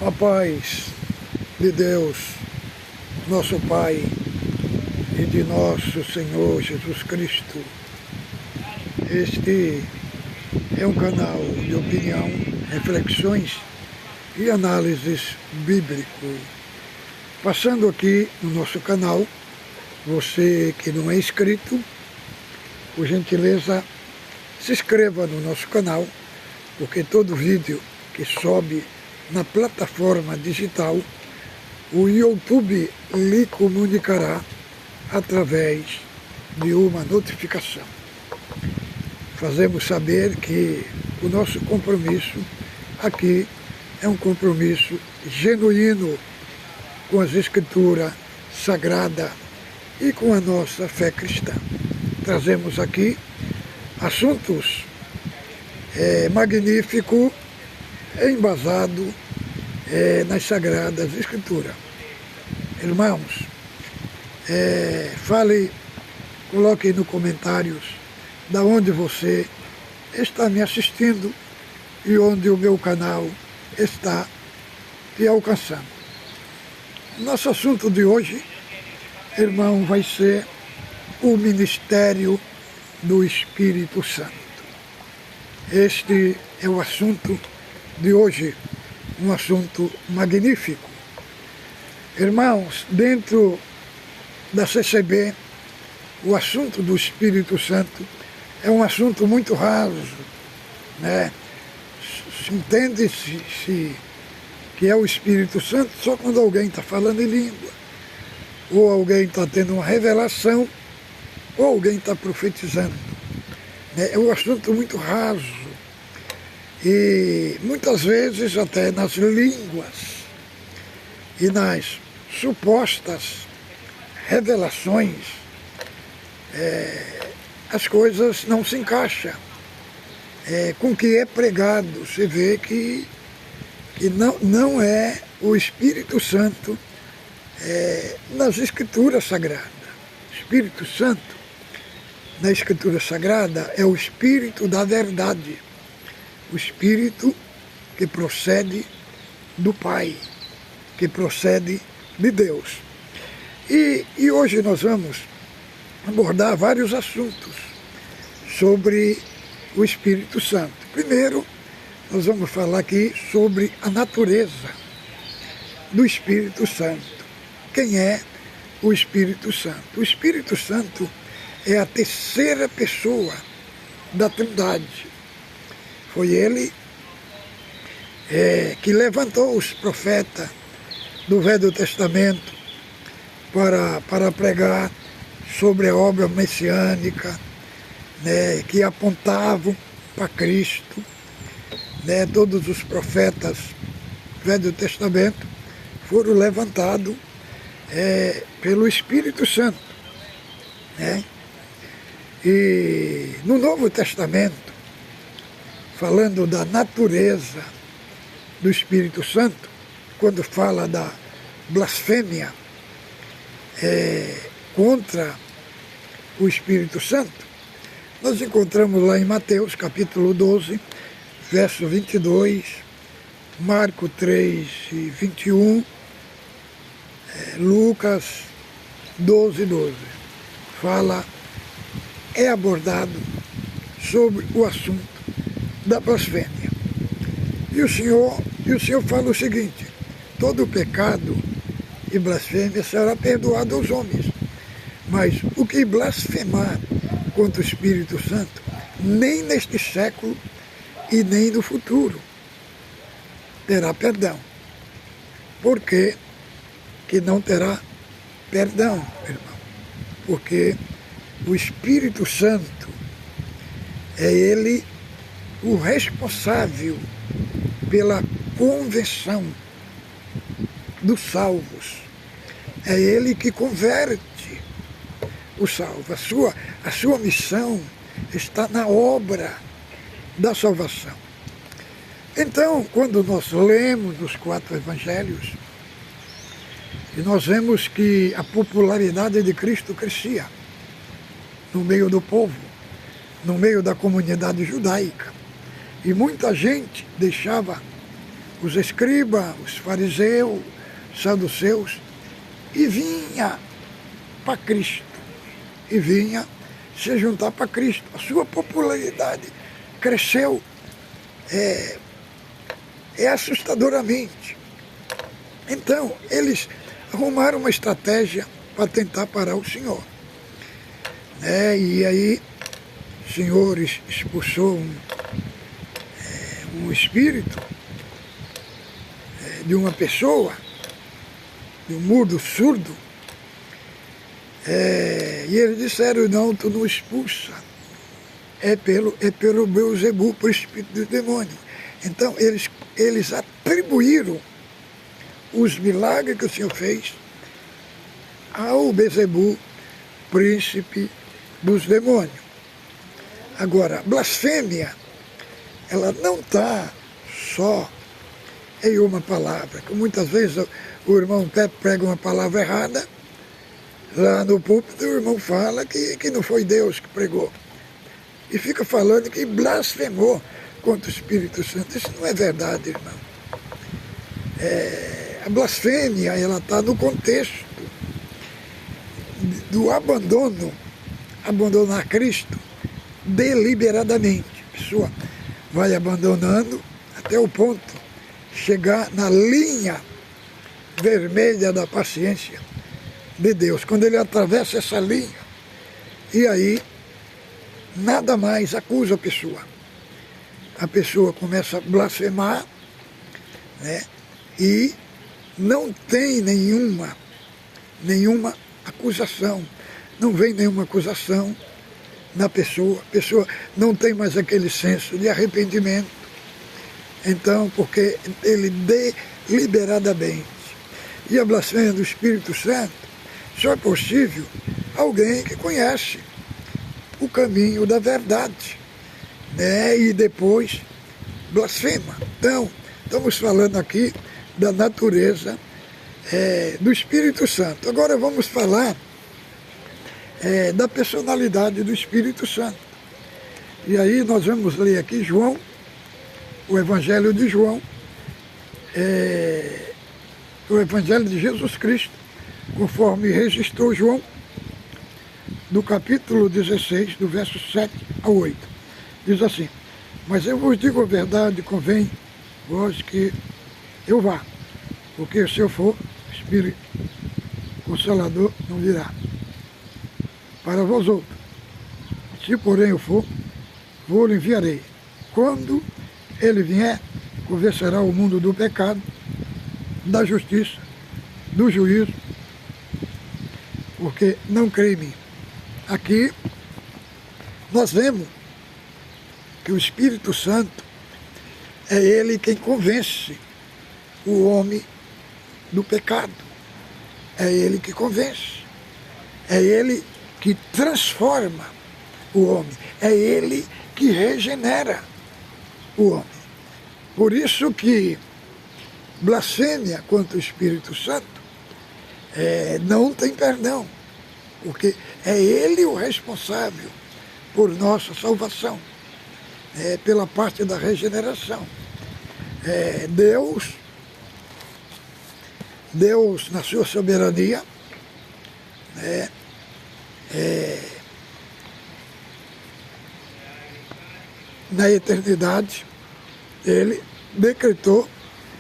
A paz de Deus, nosso Pai, e de nosso Senhor Jesus Cristo. Este é um canal de opinião, reflexões e análises bíblico. Passando aqui no nosso canal, você que não é inscrito, por gentileza, se inscreva no nosso canal, porque todo vídeo que sobe na plataforma digital, o YouTube lhe comunicará através de uma notificação. Fazemos saber que o nosso compromisso aqui é um compromisso genuíno com as Escrituras Sagradas e com a nossa fé cristã. Trazemos aqui assuntos magníficos, embasado nas Sagradas Escrituras. Irmãos, fale, coloque nos comentários da onde você está me assistindo e onde o meu canal está te alcançando. Nosso assunto de hoje, irmão, vai ser o ministério do Espírito Santo. Este é o assunto de hoje, um assunto magnífico. Irmãos, dentro da CCB, o assunto do Espírito Santo é um assunto muito raso, né? Entende-se que é o Espírito Santo só quando alguém está falando em língua, ou alguém está tendo uma revelação, ou alguém está profetizando. É um assunto muito raso. E muitas vezes até nas línguas e nas supostas revelações, as coisas não se encaixam com o que é pregado. Você vê que não é o Espírito Santo nas Escrituras Sagradas. Espírito Santo na Escritura Sagrada é o Espírito da verdade. O Espírito que procede do Pai, que procede de Deus. E hoje nós vamos abordar vários assuntos sobre o Espírito Santo. Primeiro, nós vamos falar aqui sobre a natureza do Espírito Santo. Quem é o Espírito Santo? O Espírito Santo é a terceira pessoa da Trindade. Foi ele que levantou os profetas do Velho Testamento para pregar sobre a obra messiânica, né, que apontavam para Cristo. Né, todos os profetas do Velho Testamento foram levantados pelo Espírito Santo. Né? E no Novo Testamento, falando da natureza do Espírito Santo, quando fala da blasfêmia contra o Espírito Santo, nós encontramos lá em Mateus capítulo 12, verso 22, Marcos 3, 21, Lucas 12, 12. É abordado sobre o assunto da blasfêmia. E o Senhor fala o seguinte: todo pecado e blasfêmia será perdoado aos homens, mas o que blasfemar contra o Espírito Santo, nem neste século e nem no futuro terá perdão. Por que não terá perdão, irmão? Porque o Espírito Santo é ele o responsável pela conversão dos salvos. É ele que converte os salvos. A sua missão está na obra da salvação. Então, quando nós lemos os 4 evangelhos, e nós vemos que a popularidade de Cristo crescia no meio do povo, no meio da comunidade judaica. E muita gente deixava os escribas, os fariseus, saduceus, e vinha para Cristo, e vinha se juntar para Cristo. A sua popularidade cresceu assustadoramente. Então, eles arrumaram uma estratégia para tentar parar o Senhor. E aí, o Senhor expulsou um espírito de uma pessoa, de um mudo surdo, e eles disseram: não, tu não expulsa, é pelo Beuzebu, príncipe do demônio. Então eles atribuíram os milagres que o Senhor fez ao Beuzebu, príncipe dos demônios. Agora, a blasfêmia, ela não está só em uma palavra, que muitas vezes o irmão prega uma palavra errada, lá no púlpito o irmão fala que não foi Deus que pregou, e fica falando que blasfemou contra o Espírito Santo. Isso não é verdade, irmão. A blasfêmia, ela está no contexto do abandonar Cristo deliberadamente. A pessoa vai abandonando até o ponto de chegar na linha vermelha da paciência de Deus. Quando ele atravessa essa linha, e aí nada mais acusa a pessoa. A pessoa começa a blasfemar, e não tem nenhuma acusação. Não vem nenhuma acusação na pessoa. A pessoa não tem mais aquele senso de arrependimento. Então, porque ele deliberadamente. E a blasfêmia do Espírito Santo só é possível alguém que conhece o caminho da verdade, e depois blasfema. Então, estamos falando aqui da natureza do Espírito Santo. Agora vamos falar da personalidade do Espírito Santo. E aí nós vamos ler aqui João, o Evangelho de João, o Evangelho de Jesus Cristo, conforme registrou João, do capítulo 16, do verso 7 a 8. Diz assim: mas eu vos digo a verdade, convém vós que eu vá, porque se eu for, o Espírito Consolador não virá para vós outros. Se porém eu for, vou-lhe enviarei. Quando ele vier, convencerá o mundo do pecado, da justiça, do juízo, porque não crê em mim. Aqui nós vemos que o Espírito Santo é ele quem convence o homem do pecado. É ele que convence. É ele que transforma o homem. É ele que regenera o homem. Por isso que blasfêmia contra o Espírito Santo não tem perdão, porque é ele o responsável por nossa salvação, pela parte da regeneração. Deus, na sua soberania, na eternidade, ele decretou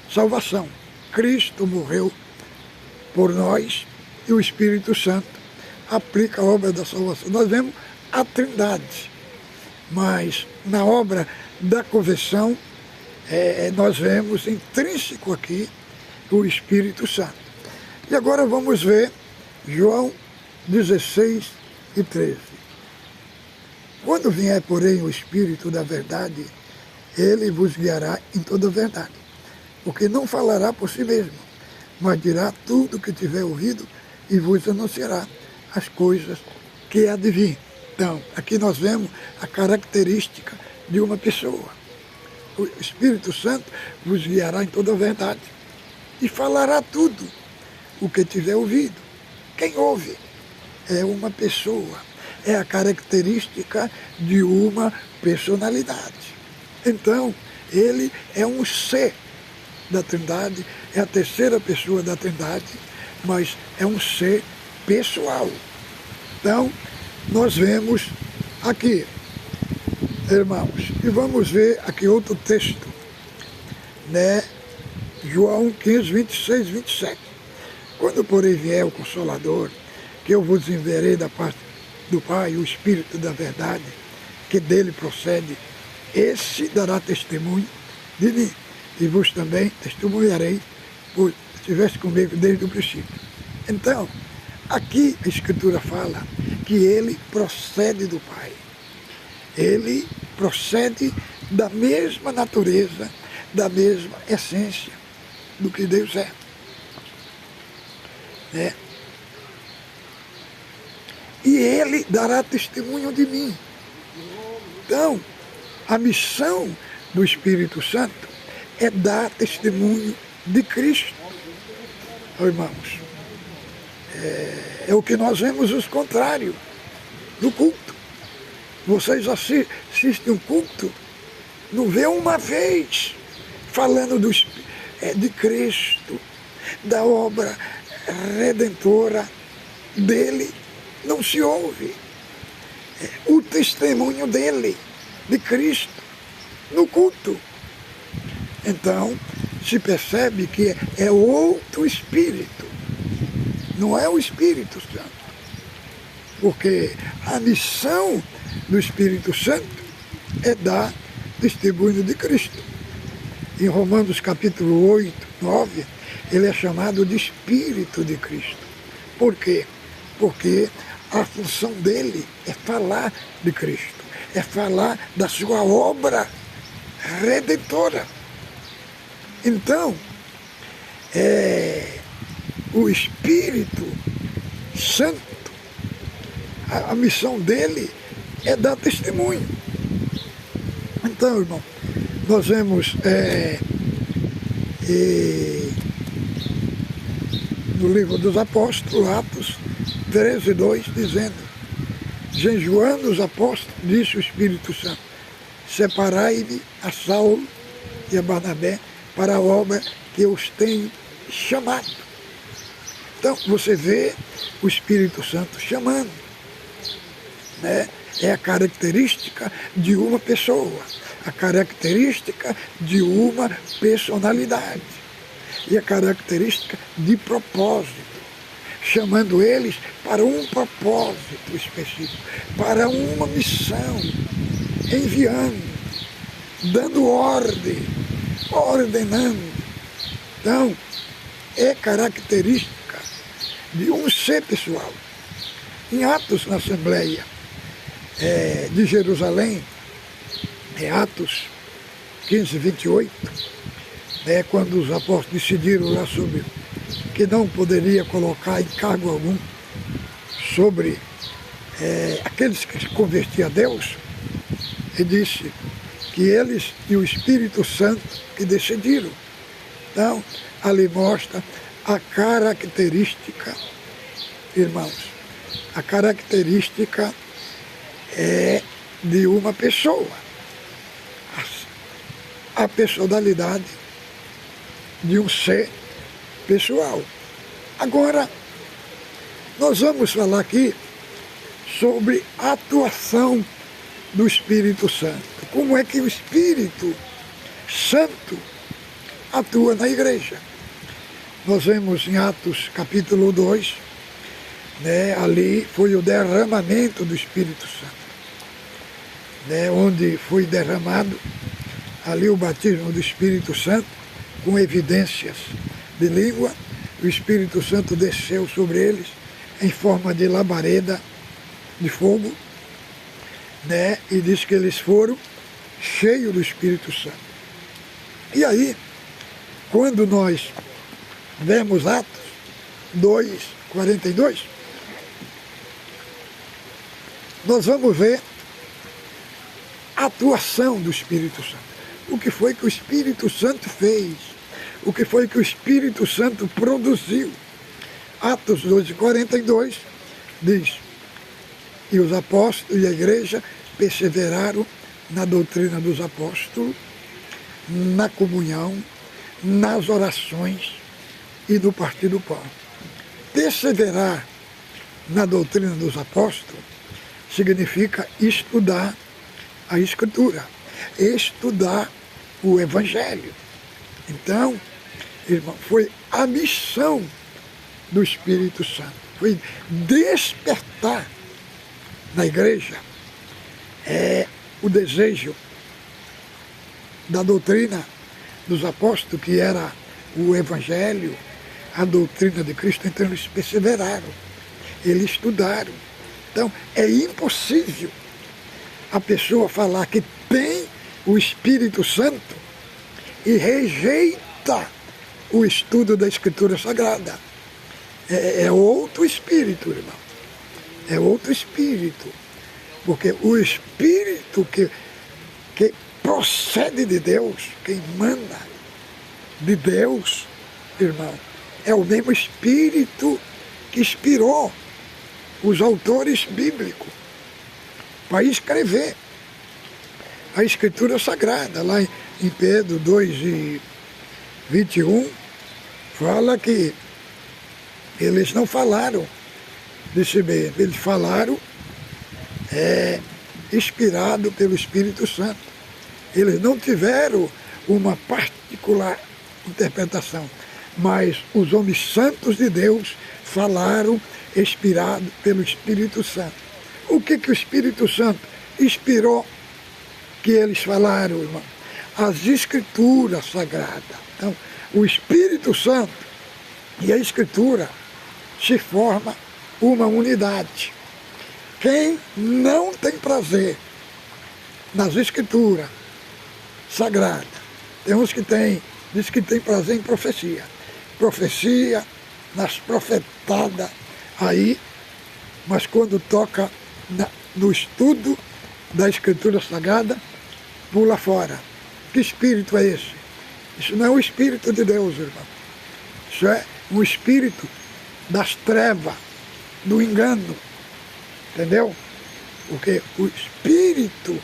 salvação. Cristo morreu por nós e o Espírito Santo aplica a obra da salvação. Nós vemos a Trindade, mas na obra da conversão nós vemos intrínseco aqui o Espírito Santo. E agora vamos ver João 16 e 13. Quando vier, porém, o Espírito da verdade, ele vos guiará em toda a verdade, porque não falará por si mesmo, mas dirá tudo o que tiver ouvido e vos anunciará as coisas que há de vir. Então, aqui nós vemos a característica de uma pessoa. O Espírito Santo vos guiará em toda a verdade e falará tudo o que tiver ouvido. Quem ouve é uma pessoa, é a característica de uma personalidade. Então, ele é um ser da Trindade, é a terceira pessoa da Trindade, mas é um ser pessoal. Então, nós vemos aqui, irmãos, e vamos ver aqui outro texto, né? João 15, 26, 27. Quando, porém, vier o Consolador, que eu vos enviarei da parte do Pai, o Espírito da verdade, que dele procede, esse dará testemunho de mim, e vos também testemunharei, pois estiveste comigo desde o princípio. Então, aqui a Escritura fala que ele procede do Pai. Ele procede da mesma natureza, da mesma essência do que Deus é. E ele dará testemunho de mim. Então, a missão do Espírito Santo é dar testemunho de Cristo. Irmãos, é o que nós vemos os contrários no culto. Vocês assistem um culto, não vê uma vez falando de Cristo, da obra redentora dele, não se ouve o testemunho dele, de Cristo, no culto. Então, se percebe que é outro Espírito, não é o Espírito Santo. Porque a missão do Espírito Santo é dar testemunho de Cristo. Em Romanos capítulo 8, 9, ele é chamado de Espírito de Cristo. Por quê? Porque a função dele é falar de Cristo, é falar da sua obra redentora. Então, o Espírito Santo, a missão dele é dar testemunho. Então, irmão, nós vemos no livro dos Apóstolos, Atos 13, 2, dizendo: jejuando os apóstolos, disse o Espírito Santo, separai-me a Saulo e a Barnabé para a obra que eu os tenho chamado. Então, você vê o Espírito Santo chamando, né? É a característica de uma pessoa, a característica de uma personalidade e a característica de propósito, chamando eles para um propósito específico, para uma missão, enviando, dando ordem, ordenando. Então, é característica de um ser pessoal. Em Atos, na Assembleia de Jerusalém, Atos 15, 28, quando os apóstolos decidiram lá sobre que não poderia colocar em cargo algum sobre aqueles que se convertiam a Deus, ele disse que eles e o Espírito Santo que decidiram. Então, ali mostra a característica, irmãos, a característica de uma pessoa, a personalidade de um ser pessoal. Agora, nós vamos falar aqui sobre a atuação do Espírito Santo. Como é que o Espírito Santo atua na igreja? Nós vemos em Atos capítulo 2, ali foi o derramamento do Espírito Santo, onde foi derramado ali o batismo do Espírito Santo, com evidências de língua. O Espírito Santo desceu sobre eles em forma de labareda de fogo, e diz que eles foram cheios do Espírito Santo. E aí, quando nós vemos Atos 2, 42, nós vamos ver a atuação do Espírito Santo. O que foi que o Espírito Santo fez? O que foi que o Espírito Santo produziu? Atos 2, 42 diz: e os apóstolos e a igreja perseveraram na doutrina dos apóstolos, na comunhão, nas orações e no partir do pão. Perseverar na doutrina dos apóstolos significa estudar a Escritura, estudar o Evangelho. Então, irmão, foi a missão do Espírito Santo, foi despertar na igreja o desejo da doutrina dos apóstolos, que era o Evangelho, a doutrina de Cristo. Então eles perseveraram, eles estudaram. Então é impossível a pessoa falar que tem o Espírito Santo e rejeita o estudo da Escritura Sagrada. É outro espírito, irmão. É outro espírito. Porque o espírito que procede de Deus, que emana de Deus, irmão, é o mesmo espírito que inspirou os autores bíblicos para escrever a Escritura Sagrada. Lá em Pedro 2:21, fala que eles não falaram de si mesmos, eles falaram inspirado pelo Espírito Santo. Eles não tiveram uma particular interpretação, mas os homens santos de Deus falaram inspirado pelo Espírito Santo. O que o Espírito Santo inspirou que eles falaram, irmão? As Escrituras Sagradas. Então, o Espírito Santo e a Escritura se formam uma unidade. Quem não tem prazer nas Escrituras Sagradas, tem uns que diz que tem prazer em profecia. Profecia, nas profetadas aí, mas quando toca no estudo da Escritura Sagrada, pula fora. Que espírito é esse? Isso não é o Espírito de Deus, irmão. Isso é um espírito das trevas, do engano. Entendeu? Porque o Espírito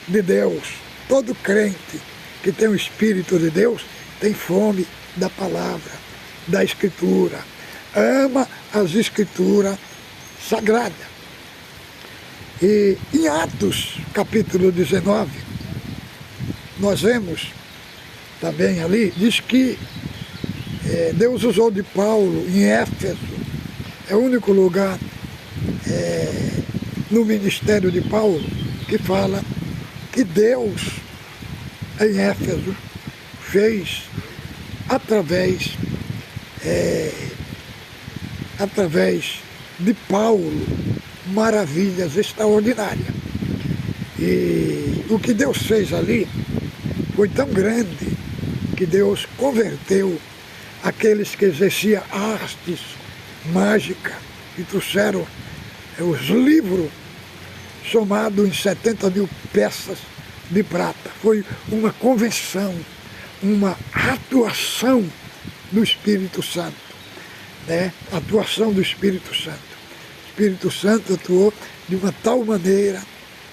de Deus, todo crente que tem o Espírito de Deus, tem fome da palavra, da Escritura. Ama as Escrituras Sagradas. E em Atos, capítulo 19, nós vemos também ali, diz que Deus usou de Paulo em Éfeso. É o único lugar no ministério de Paulo que fala que Deus em Éfeso fez através de Paulo maravilhas extraordinárias. E o que Deus fez ali foi tão grande que Deus converteu aqueles que exerciam artes mágicas e trouxeram os livros somados em 70.000 peças de prata. Foi uma convenção, uma atuação do Espírito Santo, né? Atuação do Espírito Santo. O Espírito Santo atuou de uma tal maneira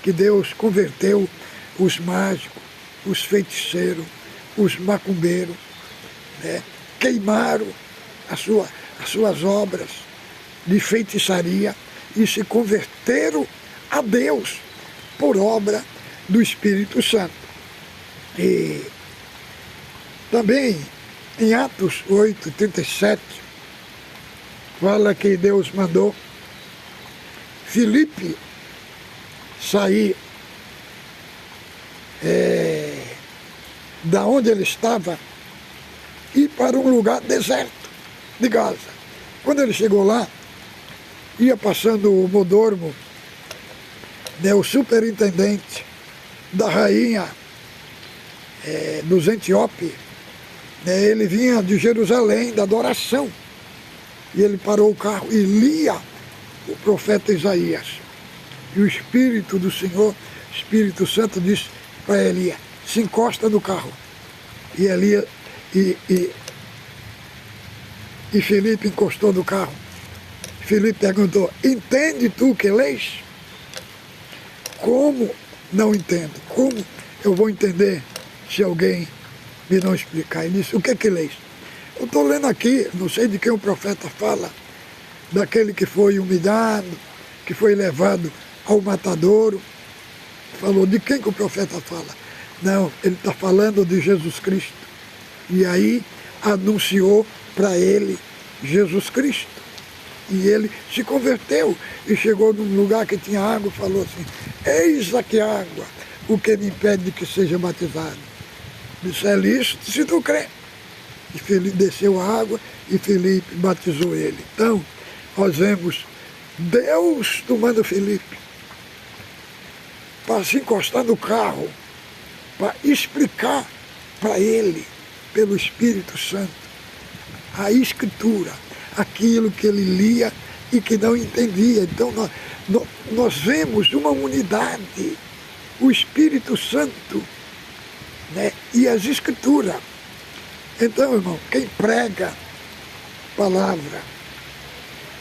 que Deus converteu os mágicos, os feiticeiros, os macumbeiros, né? Queimaram as suas obras de feitiçaria e se converteram a Deus por obra do Espírito Santo. E também em Atos 8:37 fala que Deus mandou Filipe sair da onde ele estava e ir para um lugar deserto de Gaza. Quando ele chegou lá, ia passando o mordomo, né, o superintendente da rainha dos Etíopes, né, ele vinha de Jerusalém, da adoração, e ele parou o carro e lia o profeta Isaías. E o Espírito do Senhor, Espírito Santo, disse para Elias: se encosta no carro. E Elias e Filipe encostou no carro. Filipe perguntou: entende tu que lês? Como não entendo? Como eu vou entender se alguém me não explicar. Ele disse, o que é que lês? Eu estou lendo aqui, não sei de quem o profeta fala, daquele que foi humilhado, que foi levado ao matadouro. Falou, de quem que o profeta fala? Não, ele está falando de Jesus Cristo. E aí anunciou para ele Jesus Cristo. E ele se converteu e chegou num lugar que tinha água e falou assim, eis aqui a água, o que me impede de que seja batizado? Disse, é lícito se tu crê. E Felipe desceu a água e Felipe batizou ele. Então, nós vemos Deus tomando Felipe para se encostar no carro, para explicar para ele, pelo Espírito Santo, a Escritura, aquilo que ele lia e que não entendia. Então nós vemos uma unidade, o Espírito Santo, né, e as Escrituras. Então, irmão, quem prega palavra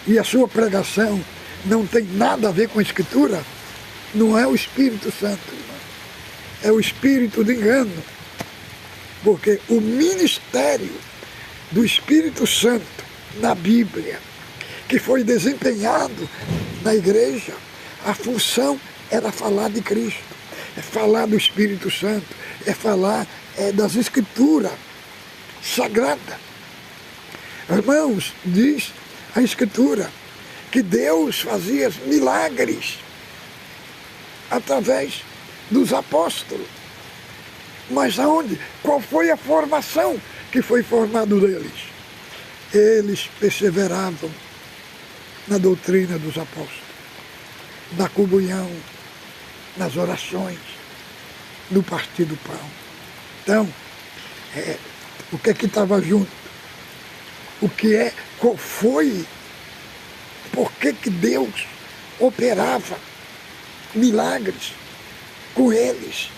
e a sua pregação não tem nada a ver com a Escritura, não é o Espírito Santo, irmão. É o espírito de engano. Porque o ministério do Espírito Santo na Bíblia, que foi desempenhado na igreja, a função era falar de Cristo, é falar do Espírito Santo, é falar das Escrituras sagradas. Irmãos, diz a Escritura que Deus fazia milagres através dos apóstolos. Mas aonde? Qual foi a formação que foi formado deles? Eles perseveravam na doutrina dos apóstolos, na comunhão, nas orações, no partir do pão. Então, o que é que estava junto? Qual foi? Por que Deus operava milagres com eles?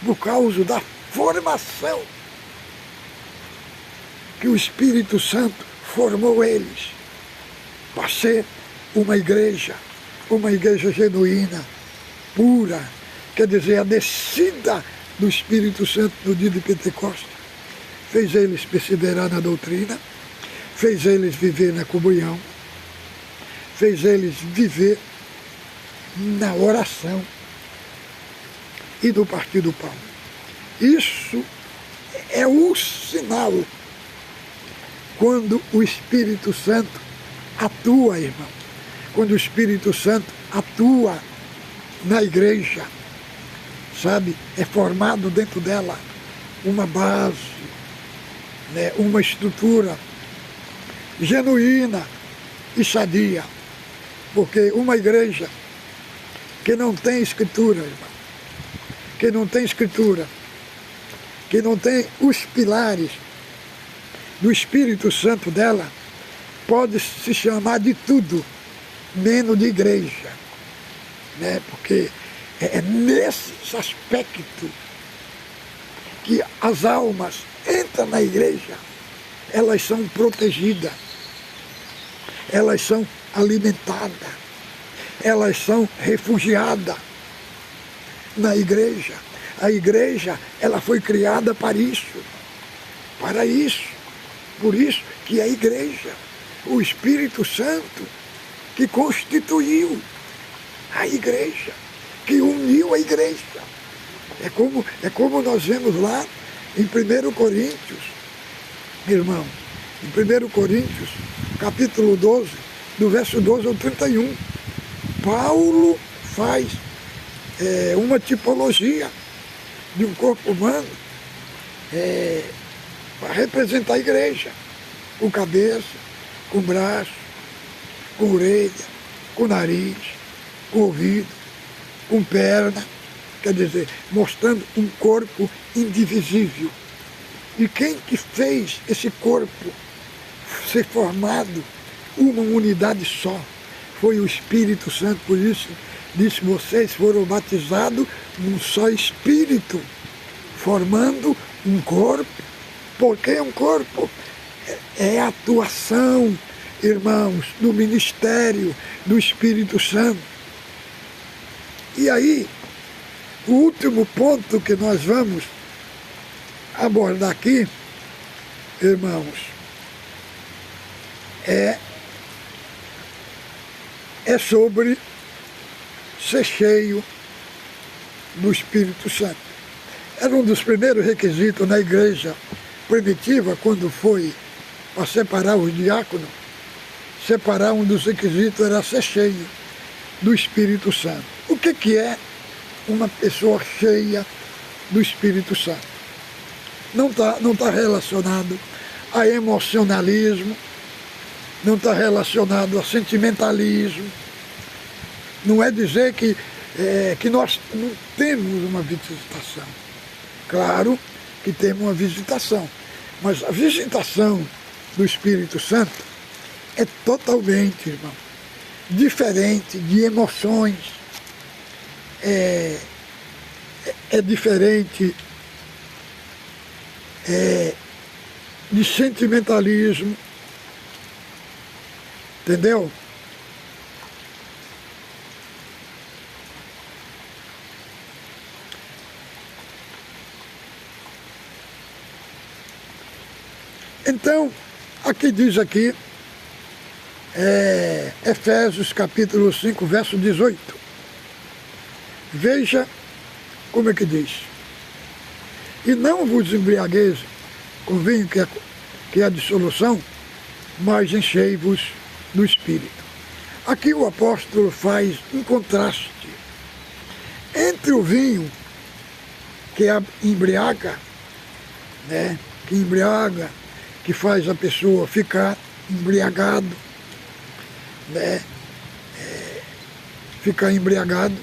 Por causa da formação que o Espírito Santo formou eles para ser uma igreja genuína, pura, quer dizer, a descida do Espírito Santo no dia de Pentecostes fez eles perseverar na doutrina, fez eles viver na comunhão, fez eles viver na oração e no partir do pão. Isso é o sinal quando o Espírito Santo atua, irmão. Quando o Espírito Santo atua na igreja, sabe? É formado dentro dela uma base, né? Uma estrutura genuína e sadia. Porque uma igreja que não tem Escritura, irmão, que não tem Escritura, que não tem os pilares do Espírito Santo dela, pode se chamar de tudo, menos de igreja, né? Porque é nesse aspecto que as almas entram na igreja, elas são protegidas, elas são alimentadas, elas são refugiadas na igreja. A igreja, ela foi criada para isso, por isso que a igreja, o Espírito Santo, que constituiu a igreja, que uniu a igreja. É como nós vemos lá em 1 Coríntios, irmão, em 1 Coríntios, capítulo 12, do verso 12 ao 31, Paulo faz uma tipologia de um corpo humano para representar a igreja, com cabeça, com braço, com orelha, com nariz, com ouvido, com perna, quer dizer, mostrando um corpo indivisível. E quem que fez esse corpo ser formado uma unidade só? Foi o Espírito Santo. Por isso disse, vocês foram batizados num só Espírito, formando um corpo. Por que um corpo? É a atuação, irmãos, do ministério do Espírito Santo. E aí, o último ponto que nós vamos abordar aqui, irmãos, é sobre ser cheio do Espírito Santo. Era um dos primeiros requisitos na igreja primitiva, quando foi para separar os diáconos. Separar, um dos requisitos era ser cheio do Espírito Santo. O que é uma pessoa cheia do Espírito Santo? Não tá relacionado a emocionalismo, não está relacionado a sentimentalismo. Não é dizer que nós não temos uma visitação. Claro que temos uma visitação, mas a visitação do Espírito Santo é totalmente, irmão, diferente de emoções, é diferente de sentimentalismo, entendeu? Então, aqui diz aqui, Efésios capítulo 5, verso 18. Veja como é que diz. E não vos embriagueis com vinho que é dissolução, mas enchei-vos do Espírito. Aqui o apóstolo faz um contraste entre o vinho que embriaga, né, que faz a pessoa ficar embriagado, né, ficar embriagado,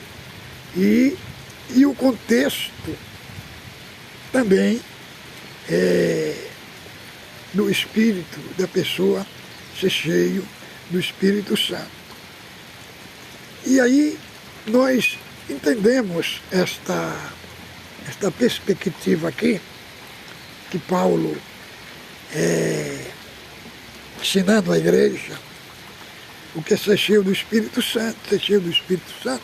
e o contexto também do espírito da pessoa ser cheio do Espírito Santo. E aí nós entendemos esta perspectiva aqui, que Paulo, ensinando a igreja, o que é ser cheio do Espírito Santo. Ser cheio do Espírito Santo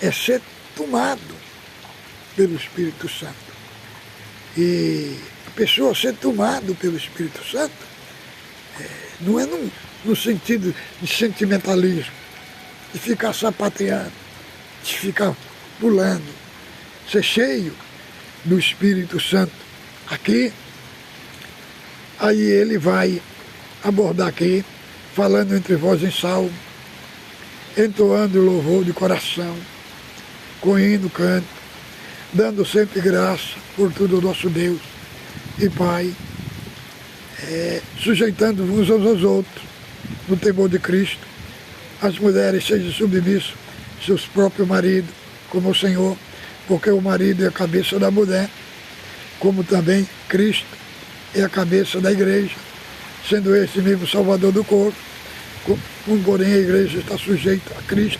é ser tomado pelo Espírito Santo. E a pessoa ser tomado pelo Espírito Santo não é no sentido de sentimentalismo, de ficar sapateando, de ficar pulando. Ser cheio do Espírito Santo aqui, aí ele vai abordar aqui, falando entre vós em salmo, entoando louvor de coração, com hino, canto, dando sempre graça por tudo ao nosso Deus e Pai, sujeitando-vos uns aos outros no temor de Cristo. As mulheres sejam submissas aos seus próprios maridos, como o Senhor, porque o marido é a cabeça da mulher, como também Cristo é a cabeça da igreja, sendo esse mesmo Salvador do corpo. Como, porém, a igreja está sujeita a Cristo,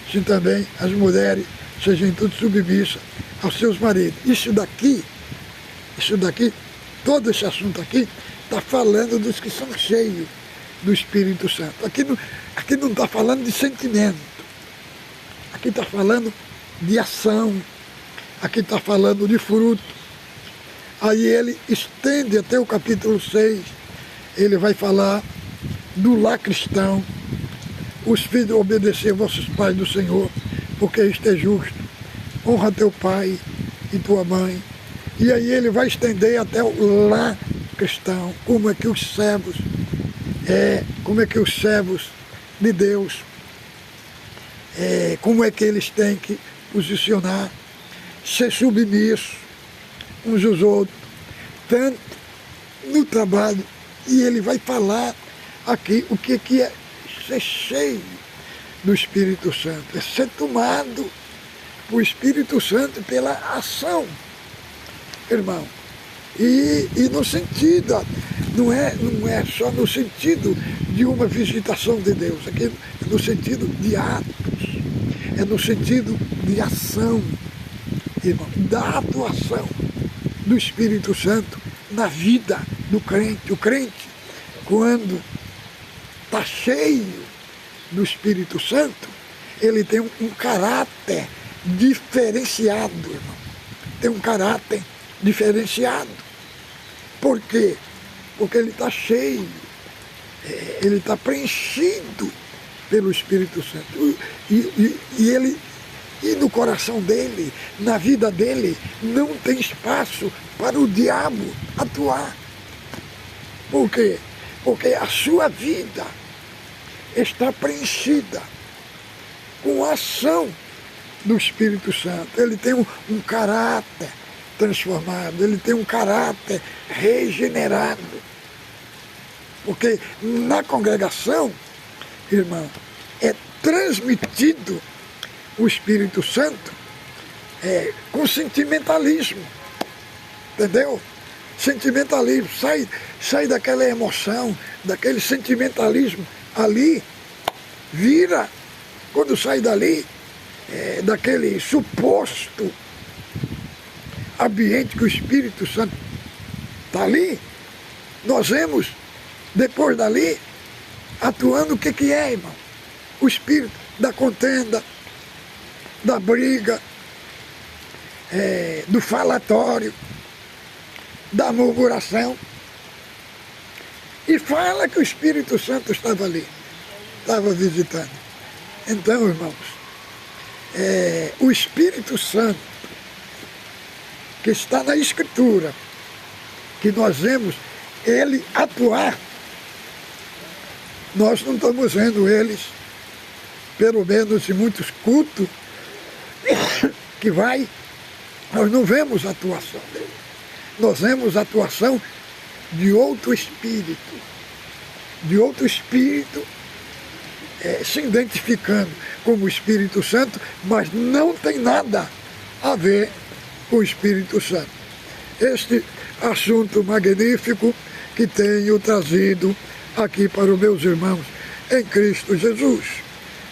assim também as mulheres sejam tudo submissas aos seus maridos. Isso daqui, todo esse assunto aqui, está falando dos que são cheios do Espírito Santo. Aqui não está falando de sentimento, aqui está falando de ação, aqui está falando de fruto. Aí ele estende até o capítulo 6, ele vai falar do lar cristão, os filhos obedecer a vossos pais do Senhor, porque isto é justo. Honra teu pai e tua mãe. E aí ele vai estender até o lar cristão, como é que os servos de Deus, como é que eles têm que posicionar, ser submissos uns aos outros, tanto no trabalho. E ele vai falar aqui o que é ser cheio do Espírito Santo, é ser tomado por Espírito Santo pela ação, irmão. E no sentido, não é só no sentido de uma visitação de Deus, aqui é no sentido de atos, é no sentido de ação, irmão, da atuação do Espírito Santo na vida do crente. O crente, quando está cheio do Espírito Santo, ele tem um caráter diferenciado, irmão. Tem um caráter diferenciado. Por quê? Porque ele está cheio, ele está preenchido pelo Espírito Santo. E no coração dele, na vida dele, não tem espaço para o diabo atuar. Por quê? Porque a sua vida está preenchida com a ação do Espírito Santo. Ele tem um caráter transformado, ele tem um caráter regenerado. Porque na congregação, irmão, é transmitido o Espírito Santo com sentimentalismo. Entendeu? Sentimentalismo, sai daquela emoção, daquele sentimentalismo ali, vira, quando sai dali, daquele suposto ambiente que o Espírito Santo está ali, nós vemos, depois dali, atuando o que é, irmão? O espírito da contenda, da briga, do falatório, da murmuração. E fala que o Espírito Santo estava ali, estava visitando. Então, irmãos, o Espírito Santo, que está na Escritura, que nós vemos ele atuar, nós não estamos vendo eles, pelo menos em muitos cultos que vai, nós não vemos a atuação dele. Nós vemos a atuação de outro espírito, se identificando como o Espírito Santo, mas não tem nada a ver com o Espírito Santo. Este assunto magnífico que tenho trazido aqui para os meus irmãos em Cristo Jesus.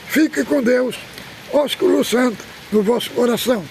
Fique com Deus, ósculo santo no vosso coração.